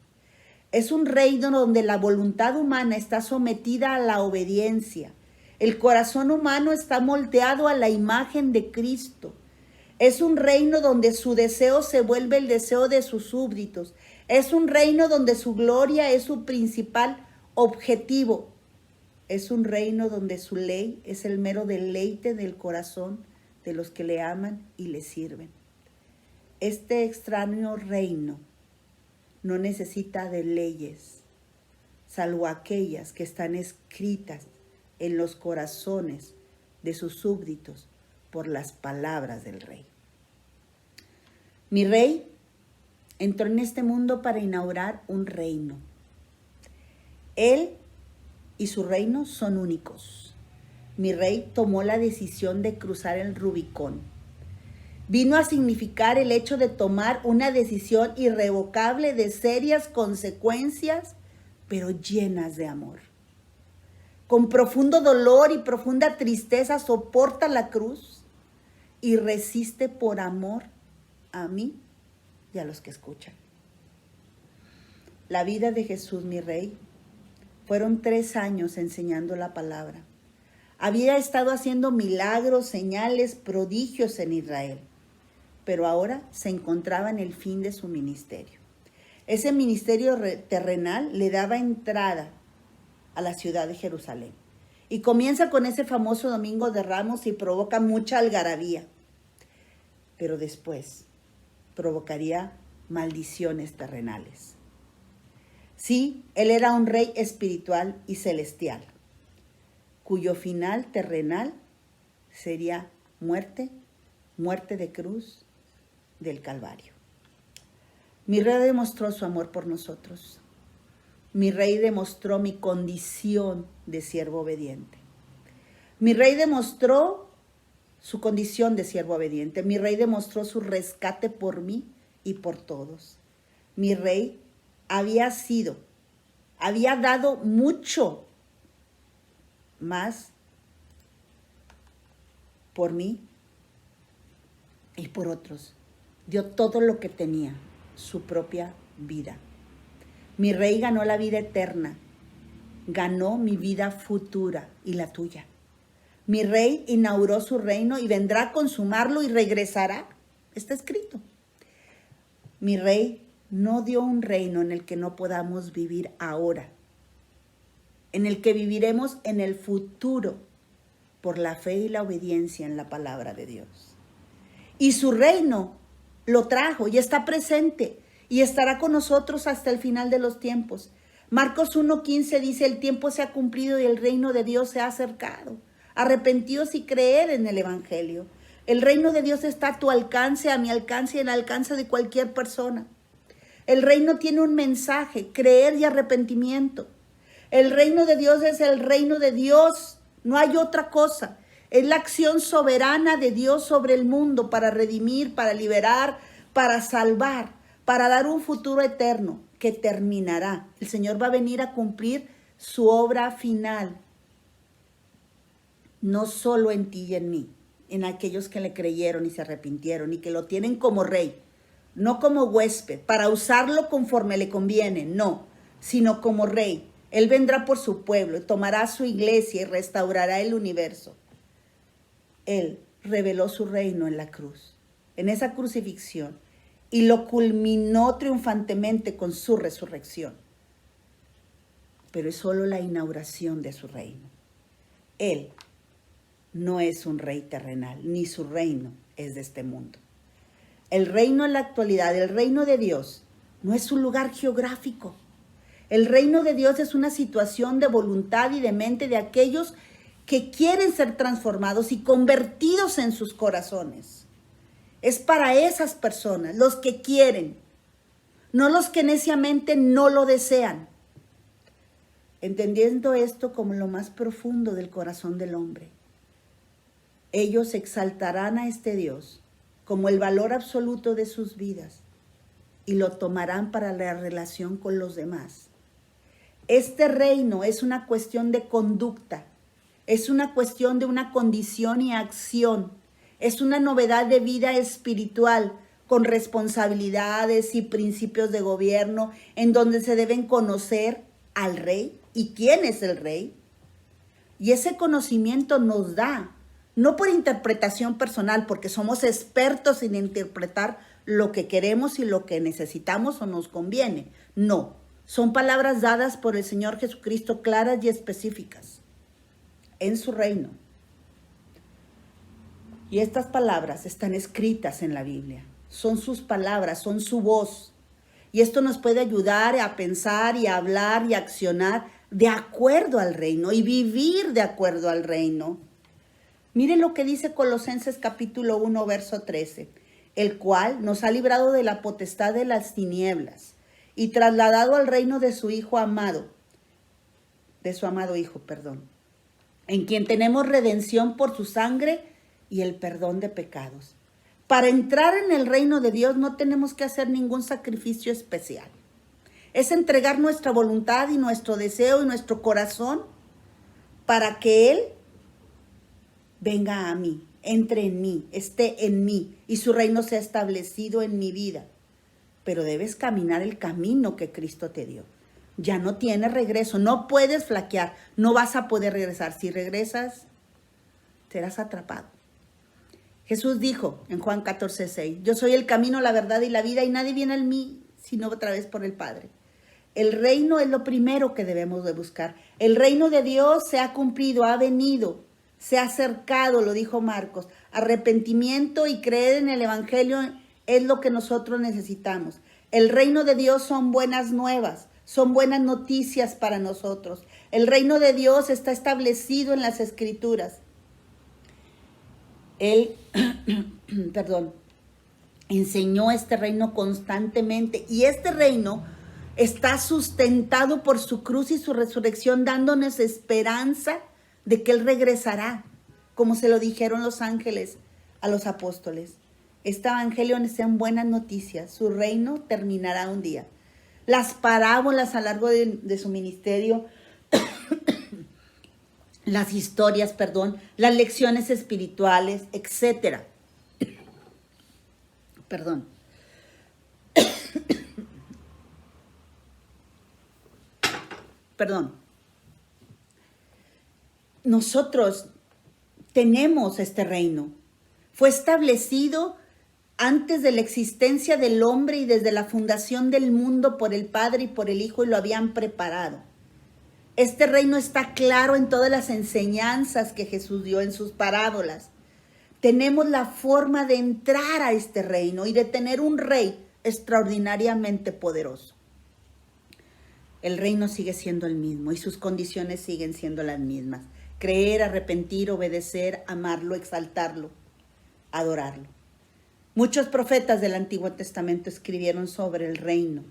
Es un reino donde la voluntad humana está sometida a la obediencia. El corazón humano está moldeado a la imagen de Cristo. Es un reino donde su deseo se vuelve el deseo de sus súbditos. Es un reino donde su gloria es su principal objetivo. Es un reino donde su ley es el mero deleite del corazón de los que le aman y le sirven. Este extraño reino no necesita de leyes, salvo aquellas que están escritas en los corazones de sus súbditos por las palabras del rey. Mi rey entró en este mundo para inaugurar un reino. Él y su reino son únicos. Mi rey tomó la decisión de cruzar el Rubicón. Vino a significar el hecho de tomar una decisión irrevocable de serias consecuencias, pero llenas de amor. Con profundo dolor y profunda tristeza soporta la cruz y resiste por amor a mí y a los que escuchan. La vida de Jesús, mi rey, fueron 3 años enseñando la palabra. Había estado haciendo milagros, señales, prodigios en Israel, pero ahora se encontraba en el fin de su ministerio. Ese ministerio terrenal le daba entrada a la ciudad de Jerusalén. Y comienza con ese famoso Domingo de Ramos y provoca mucha algarabía. Pero después provocaría maldiciones terrenales. Sí, él era un rey espiritual y celestial, cuyo final terrenal sería muerte, muerte de cruz del Calvario. Mi rey demostró su amor por nosotros. Mi rey demostró mi condición de siervo obediente. Mi rey demostró su condición de siervo obediente. Mi rey demostró su rescate por mí y por todos. Mi rey había dado mucho más por mí y por otros. Dio todo lo que tenía, su propia vida. Mi rey ganó la vida eterna, ganó mi vida futura y la tuya. Mi rey inauguró su reino y vendrá a consumarlo y regresará. Está escrito. Mi rey no dio un reino en el que no podamos vivir ahora, en el que viviremos en el futuro por la fe y la obediencia en la palabra de Dios. Y su reino lo trajo y está presente y estará con nosotros hasta el final de los tiempos. Marcos 1:15 dice: el tiempo se ha cumplido y el reino de Dios se ha acercado. Arrepentíos y creed en el evangelio. El reino de Dios está a tu alcance, a mi alcance y al alcance de cualquier persona. El reino tiene un mensaje: creer y arrepentimiento. El reino de Dios es el reino de Dios, no hay otra cosa. Es la acción soberana de Dios sobre el mundo para redimir, para liberar, para salvar, para dar un futuro eterno que terminará. El Señor va a venir a cumplir su obra final, no solo en ti y en mí, en aquellos que le creyeron y se arrepintieron y que lo tienen como rey, no como huésped, para usarlo conforme le conviene, no, sino como rey. Él vendrá por su pueblo, tomará su iglesia y restaurará el universo. Él reveló su reino en la cruz, en esa crucifixión, y lo culminó triunfantemente con su resurrección. Pero es solo la inauguración de su reino. Él no es un rey terrenal, ni su reino es de este mundo. El reino en la actualidad, el reino de Dios, no es un lugar geográfico. El reino de Dios es una situación de voluntad y de mente de aquellos que quieren ser transformados y convertidos en sus corazones. Es para esas personas, los que quieren, no los que neciamente no lo desean. Entendiendo esto como lo más profundo del corazón del hombre, ellos exaltarán a este Dios como el valor absoluto de sus vidas y lo tomarán para la relación con los demás. Este reino es una cuestión de conducta, es una cuestión de una condición y acción, es una novedad de vida espiritual con responsabilidades y principios de gobierno, en donde se deben conocer al rey y quién es el rey. Y ese conocimiento nos da, no por interpretación personal, porque somos expertos en interpretar lo que queremos y lo que necesitamos o nos conviene. No, son palabras dadas por el Señor Jesucristo, claras y específicas en su reino. Y estas palabras están escritas en la Biblia. Son sus palabras, son su voz. Y esto nos puede ayudar a pensar y a hablar y a accionar de acuerdo al reino y vivir de acuerdo al reino. Miren lo que dice Colosenses capítulo 1, verso 13. El cual nos ha librado de la potestad de las tinieblas y trasladado al reino de su Hijo amado, de su amado Hijo, en quien tenemos redención por su sangre y el perdón de pecados. Para entrar en el reino de Dios no tenemos que hacer ningún sacrificio especial. Es entregar nuestra voluntad y nuestro deseo y nuestro corazón para que Él venga a mí, entre en mí, esté en mí y su reino sea establecido en mi vida. Pero debes caminar el camino que Cristo te dio. Ya no tienes regreso, no puedes flaquear, no vas a poder regresar. Si regresas, serás atrapado. Jesús dijo en Juan 14:6, yo soy el camino, la verdad y la vida, y nadie viene a mí sino otra vez por el Padre. El reino es lo primero que debemos de buscar. El reino de Dios se ha cumplido, ha venido, se ha acercado, lo dijo Marcos. Arrepentimiento y creer en el Evangelio es lo que nosotros necesitamos. El reino de Dios son buenas nuevas, son buenas noticias para nosotros. El reino de Dios está establecido en las Escrituras. Él, enseñó este reino constantemente y este reino está sustentado por su cruz y su resurrección, dándonos esperanza de que Él regresará, como se lo dijeron los ángeles a los apóstoles. Este evangelio sean buenas noticias, su reino terminará un día. Las parábolas a lo largo de su ministerio, las historias, las lecciones espirituales, etcétera. Nosotros tenemos este reino. Fue establecido antes de la existencia del hombre y desde la fundación del mundo por el Padre y por el Hijo, y lo habían preparado. Este reino está claro en todas las enseñanzas que Jesús dio en sus parábolas. Tenemos la forma de entrar a este reino y de tener un rey extraordinariamente poderoso. El reino sigue siendo el mismo y sus condiciones siguen siendo las mismas. Creer, arrepentir, obedecer, amarlo, exaltarlo, adorarlo. Muchos profetas del Antiguo Testamento escribieron sobre el reino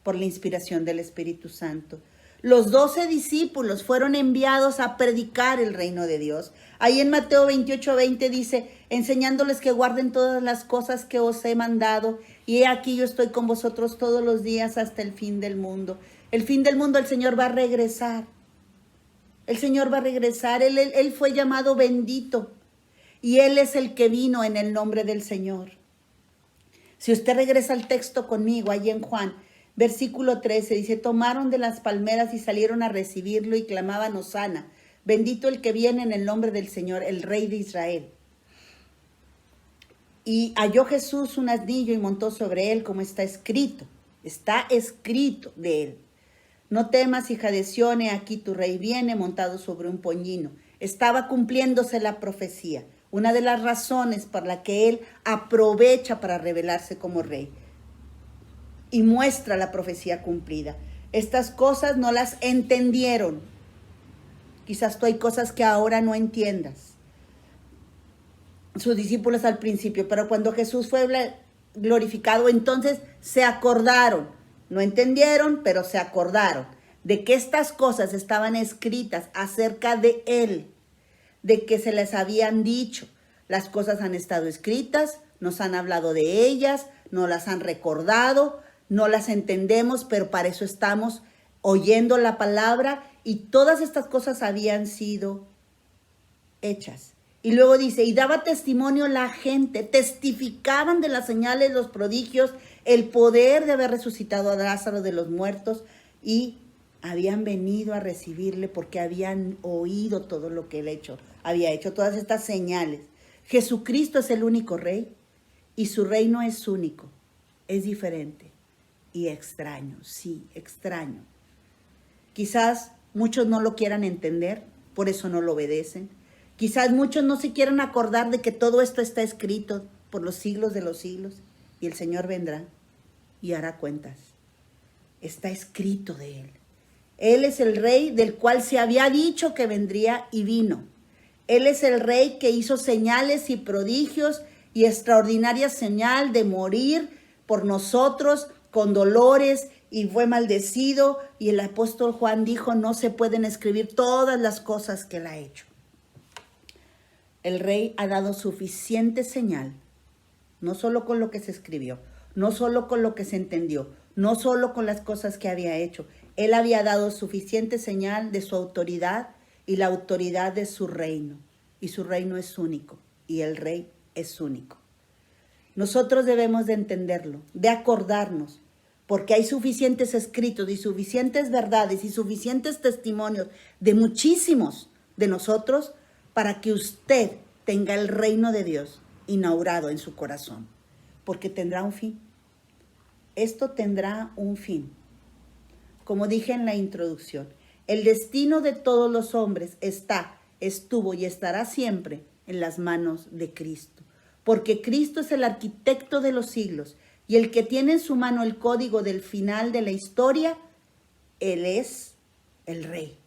por la inspiración del Espíritu Santo. Los 12 discípulos fueron enviados a predicar el reino de Dios. Ahí en Mateo 28:20 dice, enseñándoles que guarden todas las cosas que os he mandado, y he aquí yo estoy con vosotros todos los días hasta el fin del mundo. El fin del mundo, el Señor va a regresar. El Señor va a regresar. Él fue llamado bendito. Y Él es el que vino en el nombre del Señor. Si usted regresa al texto conmigo, ahí en Juan, versículo 13, dice, tomaron de las palmeras y salieron a recibirlo y clamaban hosana. Bendito el que viene en el nombre del Señor, el Rey de Israel. Y halló Jesús un asnillo y montó sobre él, como está escrito. Está escrito de él. No temas, hija de Sión, he aquí tu rey viene montado sobre un pollino. Estaba cumpliéndose la profecía. Una de las razones por la que él aprovecha para revelarse como rey. Y muestra la profecía cumplida. Estas cosas no las entendieron. Quizás tú hay cosas que ahora no entiendas. Sus discípulos al principio, pero cuando Jesús fue glorificado, entonces se acordaron. No entendieron, pero se acordaron de que estas cosas estaban escritas acerca de Él, de que se les habían dicho. Las cosas han estado escritas, nos han hablado de ellas, nos las han recordado, no las entendemos, pero para eso estamos oyendo la palabra, y todas estas cosas habían sido hechas. Y luego dice, y daba testimonio la gente, testificaban de las señales, los prodigios, el poder de haber resucitado a Lázaro de los muertos, y habían venido a recibirle porque habían oído todo lo que él había hecho, todas estas señales. Jesucristo es el único rey y su reino es único, es diferente y extraño, sí, extraño. Quizás muchos no lo quieran entender, por eso no lo obedecen. Quizás muchos no se quieran acordar de que todo esto está escrito por los siglos de los siglos y el Señor vendrá y hará cuentas. Está escrito de Él. Él es el rey del cual se había dicho que vendría y vino. Él es el rey que hizo señales y prodigios y extraordinaria señal de morir por nosotros con dolores y fue maldecido. Y el apóstol Juan dijo, no se pueden escribir todas las cosas que él ha hecho. El rey ha dado suficiente señal, no solo con lo que se escribió, no solo con lo que se entendió, no solo con las cosas que había hecho. Él había dado suficiente señal de su autoridad y la autoridad de su reino. Y su reino es único y el rey es único. Nosotros debemos de entenderlo, de acordarnos, porque hay suficientes escritos y suficientes verdades y suficientes testimonios de muchísimos de nosotros para que usted tenga el reino de Dios inaugurado en su corazón, porque tendrá un fin. Esto tendrá un fin. Como dije en la introducción, el destino de todos los hombres estuvo y estará siempre en las manos de Cristo, porque Cristo es el arquitecto de los siglos y el que tiene en su mano el código del final de la historia. Él es el Rey,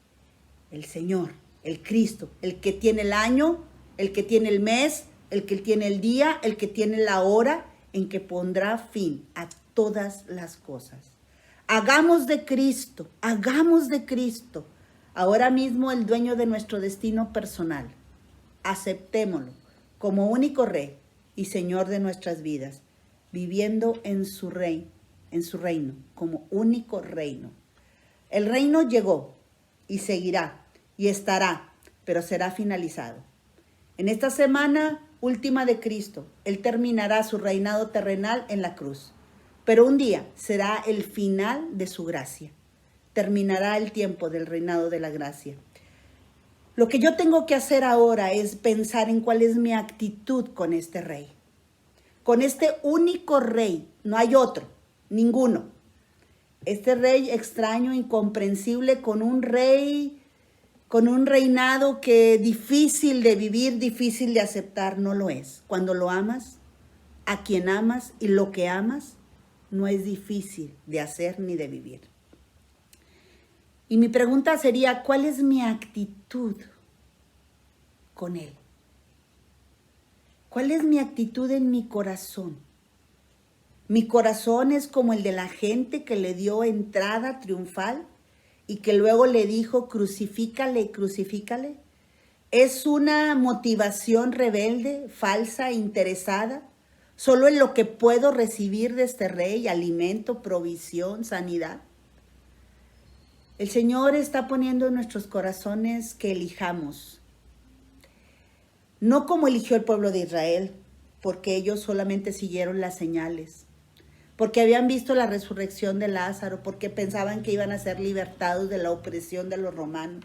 el Señor, el Cristo, el que tiene el año, el que tiene el mes, el que tiene el día, el que tiene la hora en que pondrá fin a todas las cosas. Hagamos de Cristo ahora mismo el dueño de nuestro destino personal. Aceptémoslo como único Rey y Señor de nuestras vidas, viviendo en su reino, como único reino. El reino llegó y seguirá y estará, pero será finalizado. En esta semana última de Cristo, Él terminará su reinado terrenal en la cruz. Pero un día será el final de su gracia. Terminará el tiempo del reinado de la gracia. Lo que yo tengo que hacer ahora es pensar en cuál es mi actitud con este rey. Con este único rey, no hay otro, ninguno. Este rey extraño, incomprensible, con un reinado que difícil de vivir, difícil de aceptar, no lo es. Cuando lo amas, a quien amas y lo que amas, no es difícil de hacer ni de vivir. Y mi pregunta sería, ¿cuál es mi actitud con Él? ¿Cuál es mi actitud en mi corazón? Mi corazón es como el de la gente que le dio entrada triunfal y que luego le dijo, crucifícale, crucifícale. ¿Es una motivación rebelde, falsa, interesada? Solo en lo que puedo recibir de este rey, alimento, provisión, sanidad. El Señor está poniendo en nuestros corazones que elijamos. No como eligió el pueblo de Israel, porque ellos solamente siguieron las señales, porque habían visto la resurrección de Lázaro, porque pensaban que iban a ser libertados de la opresión de los romanos.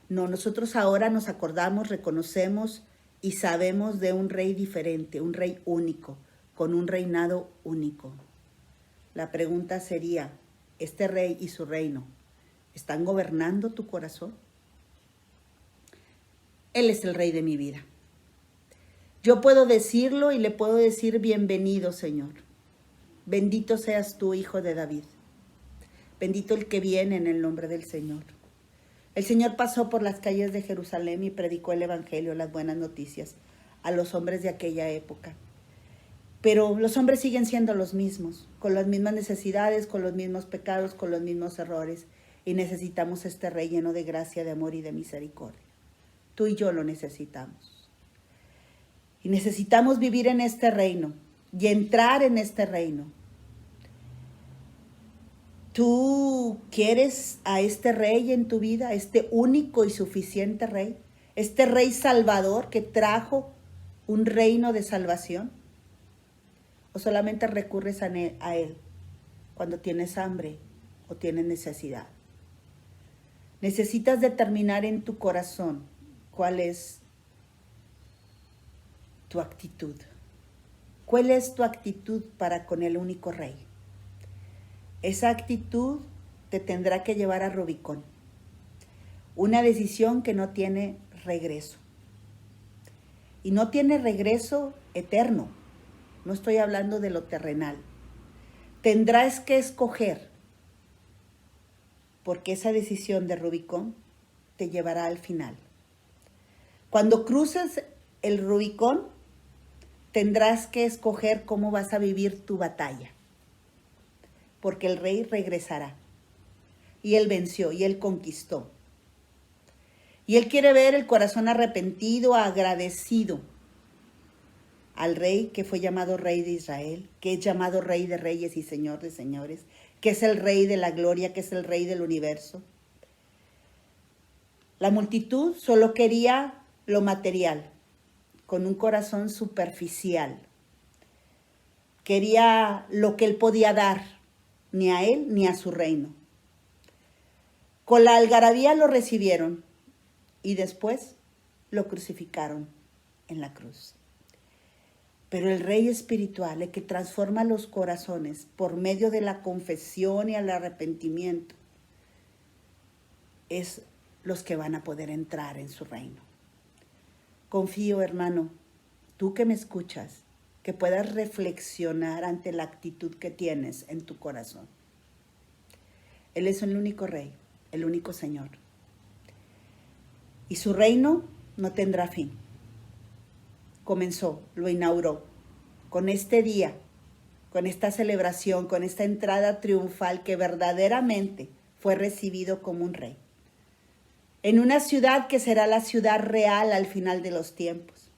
No, nosotros ahora nos acordamos, reconocemos y sabemos de un rey diferente, un rey único, con un reinado único. La pregunta sería, ¿este rey y su reino están gobernando tu corazón? Él es el rey de mi vida. Yo puedo decirlo y le puedo decir, bienvenido, Señor. Bendito seas tú, Hijo de David. Bendito el que viene en el nombre del Señor. El Señor pasó por las calles de Jerusalén y predicó el evangelio, las buenas noticias, a los hombres de aquella época. Pero los hombres siguen siendo los mismos, con las mismas necesidades, con los mismos pecados, con los mismos errores. Y necesitamos este rey lleno de gracia, de amor y de misericordia. Tú y yo lo necesitamos. Y necesitamos vivir en este reino y entrar en este reino. ¿Tú quieres a este rey en tu vida, a este único y suficiente rey? este Rey Salvador que trajo un reino de salvación? ¿O solamente recurres a Él cuando tienes hambre o tienes necesidad? Necesitas determinar en tu corazón cuál es tu actitud. ¿Cuál es tu actitud para con el único Rey? Esa actitud te tendrá que llevar a Rubicón. Una decisión que no tiene regreso. Y no tiene regreso eterno. No estoy hablando de lo terrenal. Tendrás que escoger, porque esa decisión de Rubicón te llevará al final. Cuando cruces el Rubicón, tendrás que escoger cómo vas a vivir tu batalla, porque el Rey regresará. Y Él venció, y Él conquistó. Y Él quiere ver el corazón arrepentido, agradecido al Rey que fue llamado Rey de Israel, que es llamado Rey de Reyes y Señor de Señores, que es el Rey de la gloria, que es el Rey del universo. La multitud solo quería lo material, con un corazón superficial. Quería lo que Él podía dar, ni a Él ni a su reino. Con la algarabía lo recibieron y después lo crucificaron en la cruz. Pero el Rey espiritual, el que transforma los corazones por medio de la confesión y el arrepentimiento, es los que van a poder entrar en su reino. Confío, hermano, tú que me escuchas, que puedas reflexionar ante la actitud que tienes en tu corazón. Él es el único Rey, el único Señor. Y su reino no tendrá fin. Comenzó, lo inauguró, con este día, con esta celebración, con esta entrada triunfal que verdaderamente fue recibido como un rey. En una ciudad que será la ciudad real al final de los tiempos,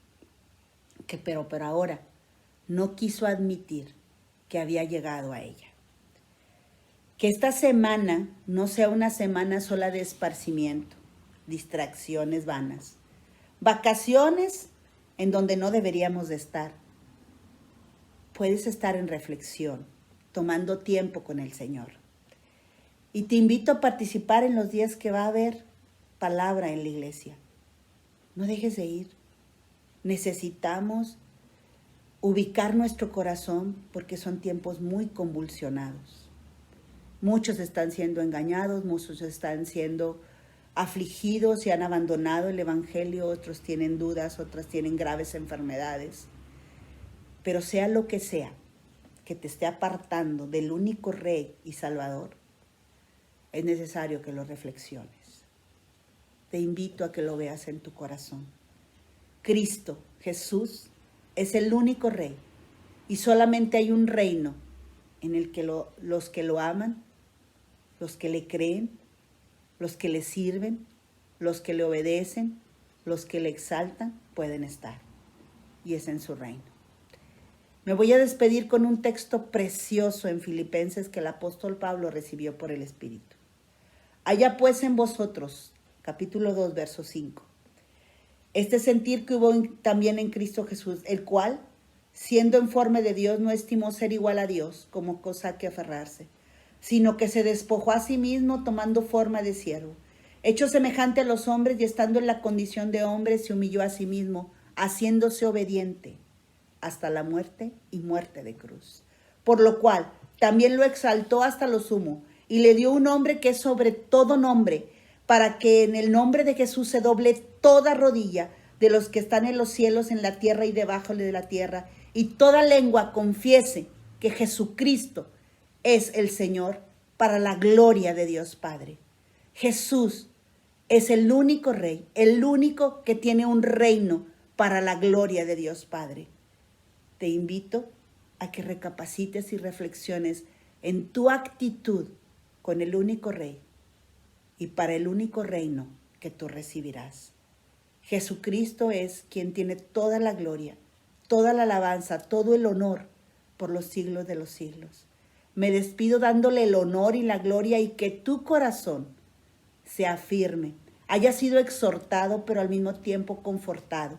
que pero ahora no quiso admitir que había llegado a ella. Que esta semana no sea una semana sola de esparcimiento, distracciones vanas, vacaciones en donde no deberíamos de estar. Puedes estar en reflexión, tomando tiempo con el Señor. Y te invito a participar en los días que va a haber palabra en la iglesia. No dejes de ir. Necesitamos ubicar nuestro corazón porque son tiempos muy convulsionados. Muchos están siendo engañados, muchos están siendo afligidos y han abandonado el evangelio, otros tienen dudas, otras tienen graves enfermedades. Pero sea lo que sea que te esté apartando del único Rey y Salvador, es necesario que lo reflexiones. Te invito a que lo veas en tu corazón. Cristo, Jesús, es el único Rey y solamente hay un reino en el que los que lo aman, los que le creen, los que le sirven, los que le obedecen, los que le exaltan, pueden estar. Y es en su reino. Me voy a despedir con un texto precioso en Filipenses que el apóstol Pablo recibió por el Espíritu. Haya pues en vosotros, capítulo 2, verso 5, este sentir que hubo también en Cristo Jesús, el cual, siendo en forma de Dios, no estimó ser igual a Dios como cosa a que aferrarse, sino que se despojó a sí mismo tomando forma de siervo. Hecho semejante a los hombres y estando en la condición de hombre, se humilló a sí mismo, haciéndose obediente hasta la muerte y muerte de cruz. Por lo cual también lo exaltó hasta lo sumo y le dio un nombre que es sobre todo nombre, para que en el nombre de Jesús se doble toda rodilla de los que están en los cielos, en la tierra y debajo de la tierra, y toda lengua confiese que Jesucristo es el Señor, para la gloria de Dios Padre. Jesús es el único Rey, el único que tiene un reino para la gloria de Dios Padre. Te invito a que recapacites y reflexiones en tu actitud con el único Rey y para el único reino que tú recibirás. Jesucristo es quien tiene toda la gloria, toda la alabanza, todo el honor por los siglos de los siglos. Me despido dándole el honor y la gloria y que tu corazón sea firme, hayas sido exhortado, pero al mismo tiempo confortado.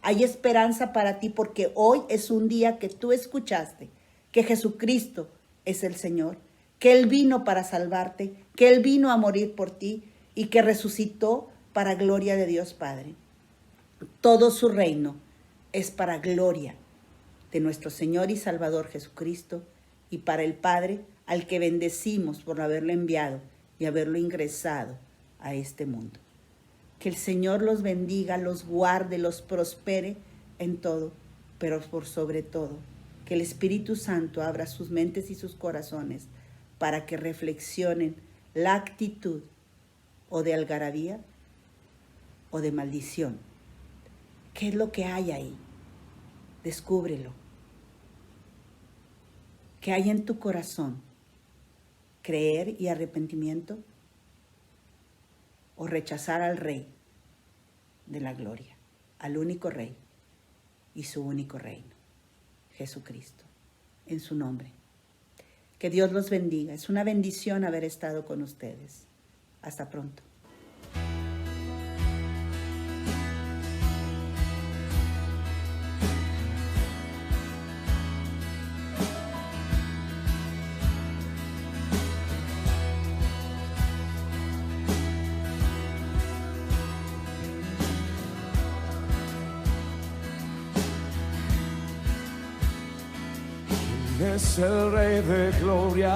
Hay esperanza para ti porque hoy es un día que tú escuchaste que Jesucristo es el Señor, que Él vino para salvarte, que Él vino a morir por ti y que resucitó para gloria de Dios Padre. Todo su reino es para gloria de nuestro Señor y Salvador Jesucristo y para el Padre al que bendecimos por haberlo enviado y haberlo ingresado a este mundo. Que el Señor los bendiga, los guarde, los prospere en todo, pero por sobre todo, que el Espíritu Santo abra sus mentes y sus corazones para que reflexionen la actitud o de algarabía o de maldición. ¿Qué es lo que hay ahí? Descúbrelo. ¿Qué hay en tu corazón? ¿Creer y arrepentimiento? ¿O rechazar al Rey de la gloria, al único Rey y su único reino, Jesucristo, en su nombre? Que Dios los bendiga. Es una bendición haber estado con ustedes. Hasta pronto. Es el Rey de gloria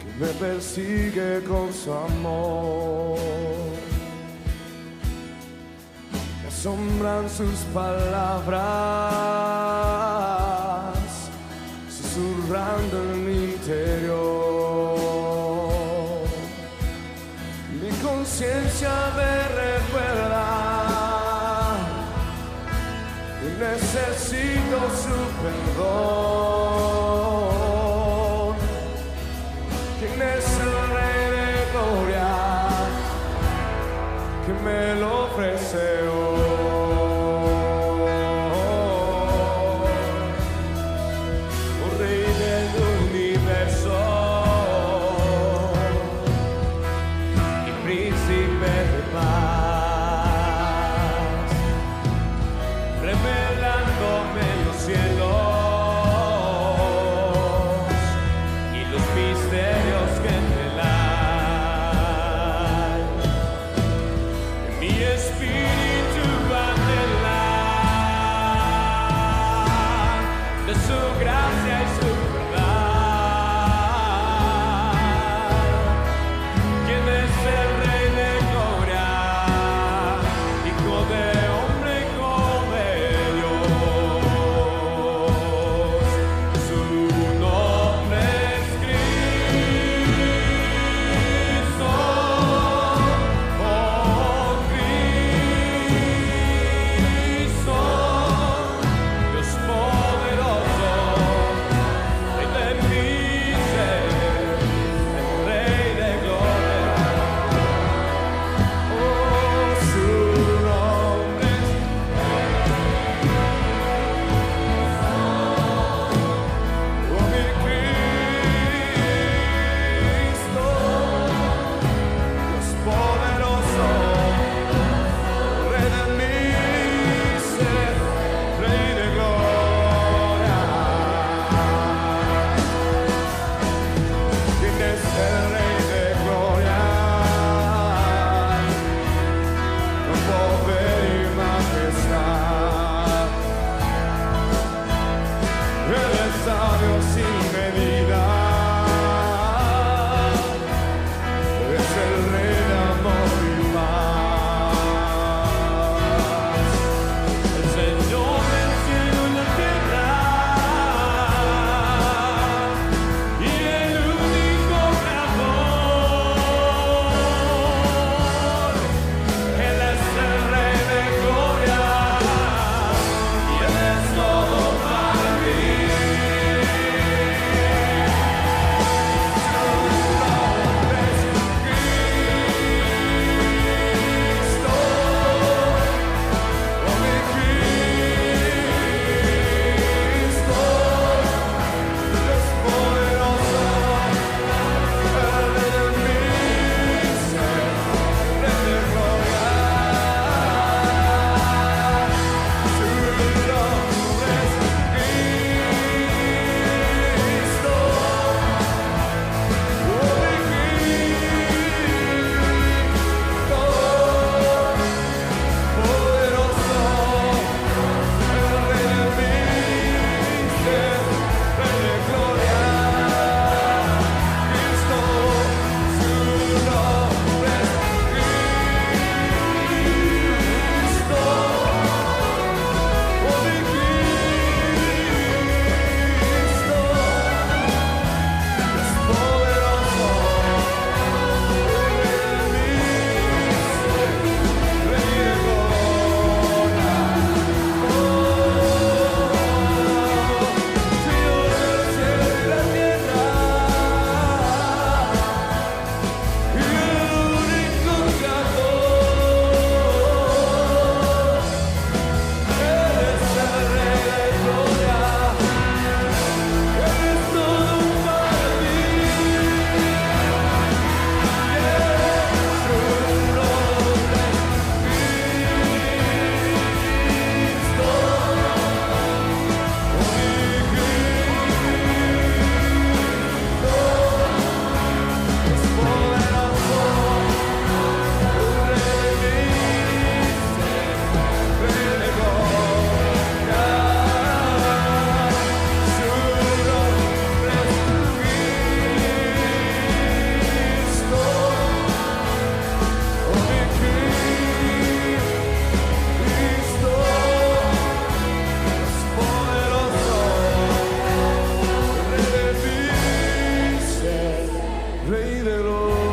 que me persigue con su amor. Me asombran sus palabras, susurrando en mi interior. Mi conciencia me recuerda. Necesito su perdón. ¿Quién es el Rey de gloria que me lo ofrece hoy? Oh, Rey del universo y príncipe de paz, revelándome los cielos y los misterios que te dan. En mí es pídelo.